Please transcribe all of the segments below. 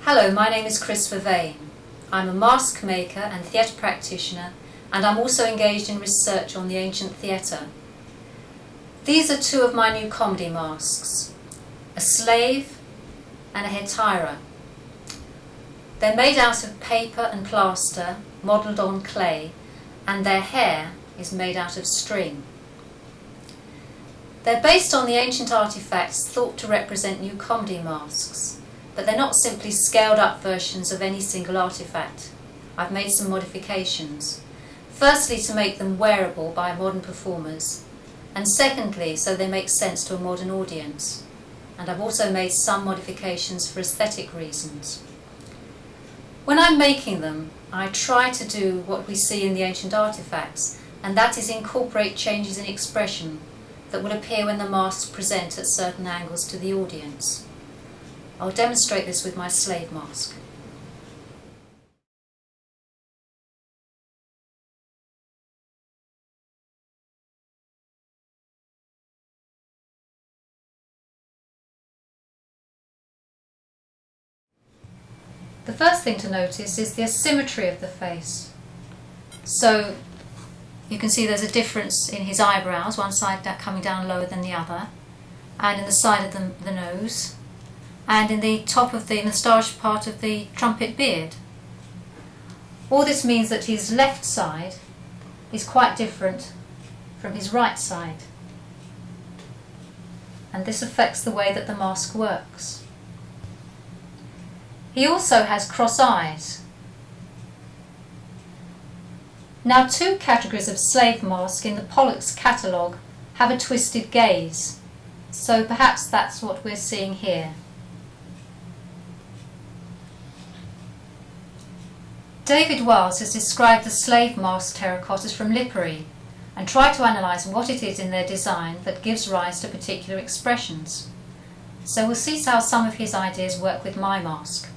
Hello, my name is Vervain. I'm a mask maker and theatre practitioner, and I'm also engaged in research on the ancient theatre. These are two of my new comedy masks, a slave and a hetaira. They're made out of paper and plaster, modelled on clay, and their hair is made out of string. They're based on the ancient artifacts thought to represent new comedy masks, but they're not simply scaled up versions of any single artifact. I've made some modifications. Firstly, to make them wearable by modern performers, and secondly, so they make sense to a modern audience. And I've also made some modifications for aesthetic reasons. When I'm making them, I try to do what we see in the ancient artifacts, and that is incorporate changes in expression that will appear when the masks present at certain angles to the audience. I'll demonstrate this with my slave mask. The first thing to notice is the asymmetry of the face. So you can see there's a difference in his eyebrows, one side coming down lower than the other, and in the side of the nose, and in the top of the moustache part of the trumpet beard. All this means that his left side is quite different from his right side, and this affects the way that the mask works. He also has cross eyes. Now, two categories of slave mask in the Pollock's catalogue have a twisted gaze, so perhaps that's what we're seeing here. David Wiles has described the slave mask terracottas from Lipari and tried to analyse what it is in their design that gives rise to particular expressions. So we'll see how some of his ideas work with my mask.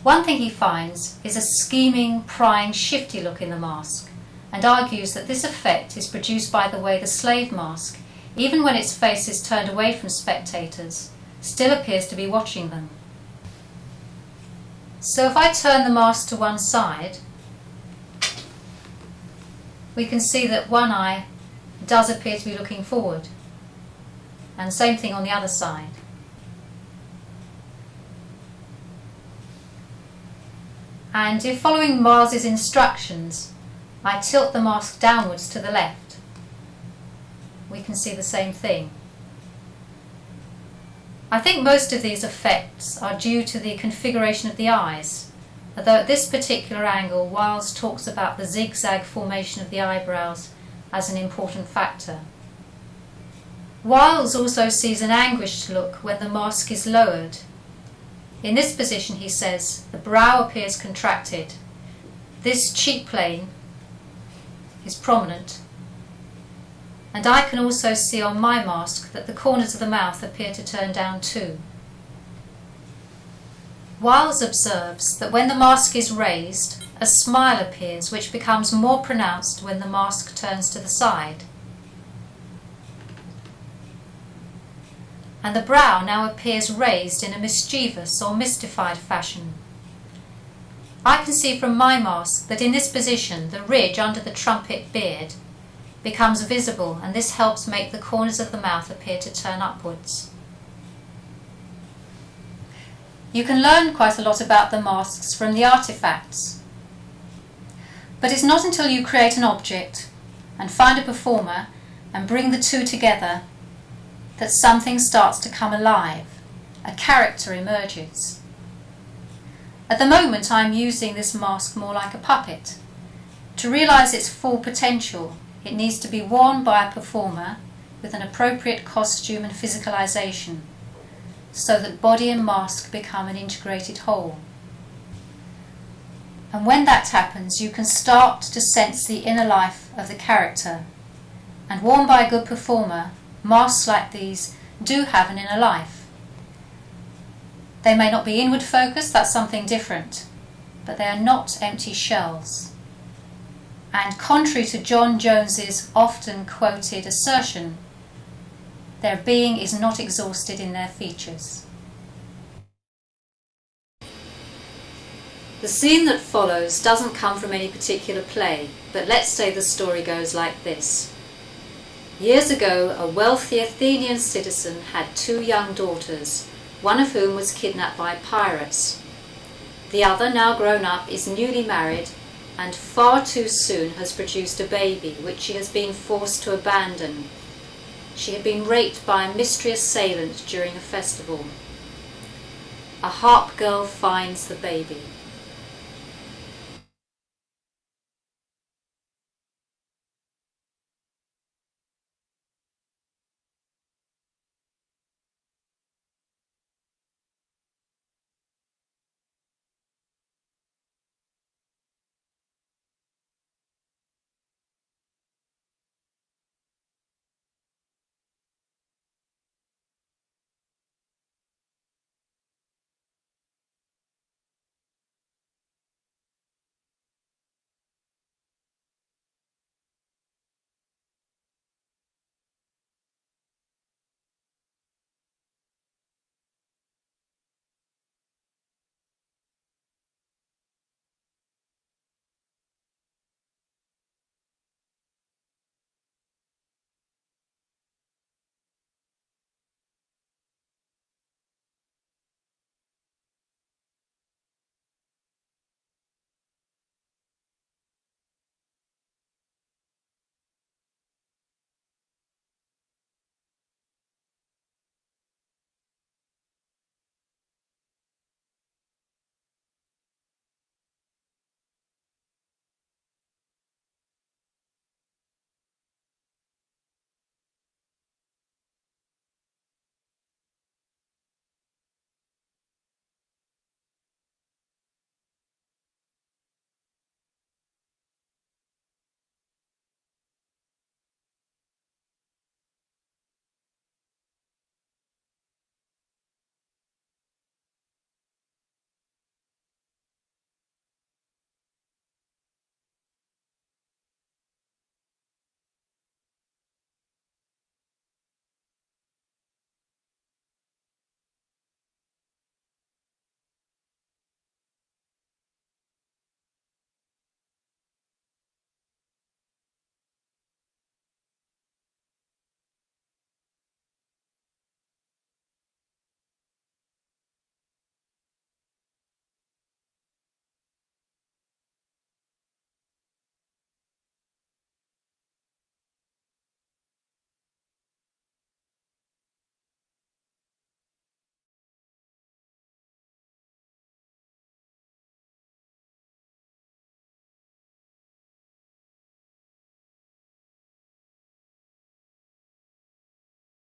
One thing he finds is a scheming, prying, shifty look in the mask, and argues that this effect is produced by the way the slave mask, even when its face is turned away from spectators, still appears to be watching them. So if I turn the mask to one side, we can see that one eye does appear to be looking forward, and same thing on the other side. And if following Miles's instructions, I tilt the mask downwards to the left, we can see the same thing. I think most of these effects are due to the configuration of the eyes, although at this particular angle, Wiles talks about the zigzag formation of the eyebrows as an important factor. Wiles also sees an anguished look when the mask is lowered. In this position, he says, the brow appears contracted. This cheek plane is prominent. And I can also see on my mask that the corners of the mouth appear to turn down too. Wiles observes that when the mask is raised, a smile appears which becomes more pronounced when the mask turns to the side. And the brow now appears raised in a mischievous or mystified fashion. I can see from my mask that in this position the ridge under the trumpet beard becomes visible, and this helps make the corners of the mouth appear to turn upwards. You can learn quite a lot about the masks from the artifacts, but it's not until you create an object and find a performer and bring the two together that something starts to come alive, a character emerges. At the moment, I'm using this mask more like a puppet. To realise its full potential, it needs to be worn by a performer with an appropriate costume and physicalisation, so that body and mask become an integrated whole. And when that happens, you can start to sense the inner life of the character, and worn by a good performer, masks like these do have an inner life. They may not be inward focused, that's something different, but they are not empty shells. And contrary to John Jones's often quoted assertion, their being is not exhausted in their features. The scene that follows doesn't come from any particular play, but let's say the story goes like this. Years ago, a wealthy Athenian citizen had 2 young daughters, one of whom was kidnapped by pirates. The other, now grown up, is newly married and far too soon has produced a baby, which she has been forced to abandon. She had been raped by a mystery assailant during a festival. A harp girl finds the baby.